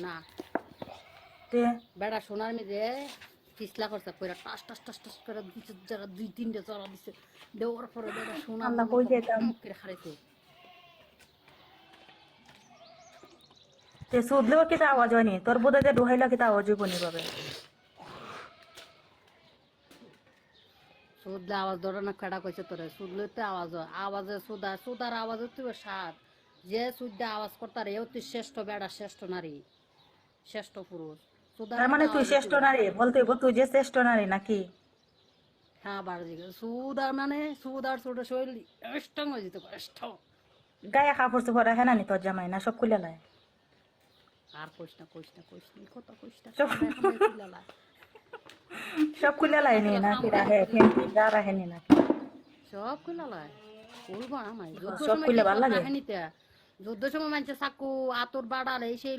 না তে বেড়া সোনার মেয়ে পিছলা করছে কইরা টাস টাস টাস টাস করে যারা 2-3টে চড়া দিছে দেওয়ার পরে বেড়া সোনা আল্লাহ মনে কই করে যেতাম করে হারাইছে তে সুদলেও কি আওয়াজ হয়নি তোর বোধহয় যে ডুহাইলা কি আওয়াজ হইব নি ভাবে সুদলে আওয়াজ ধরে না কেডা কইছে তোরে সুদলে তো আওয়াজ হয় আওয়াজে সুদার আওয়াজে তুই সাত যে সুদে আওয়াজ করতার এও তুই শ্রেষ্ঠ বেড়া শ্রেষ্ঠ নারী শ্রেষ্ঠ পুরুষ সুদার তার মানে তুই আওয়াজ শ্রেষ্ঠ নারী বলতে হইব তুই যে শ্রেষ্ঠ নারী নাকি হ্যাঁ বাড়ি সুদার মানে সুদার ছোট শৈল স্ট্রং হয়ে যেত স্ট্রং গায়ে কাপড় চোপড় রাখে না নি তোর জামাই না সব খুলে লাই আর কইস না কত কইস না সব কামড়ায় কামড়ায় তুইলা সব খুলে লাই নি নাকি রাখে ফেন্টি যা রাখে নি নাকি সব খুলে লয় বলবো আমায় যুদ্ধ সব সময় খুলে কি ভাল সব লাগে রাখেনিতে যুদ্ধ সময় মানছে চাকু আতর বাড়ালে সেই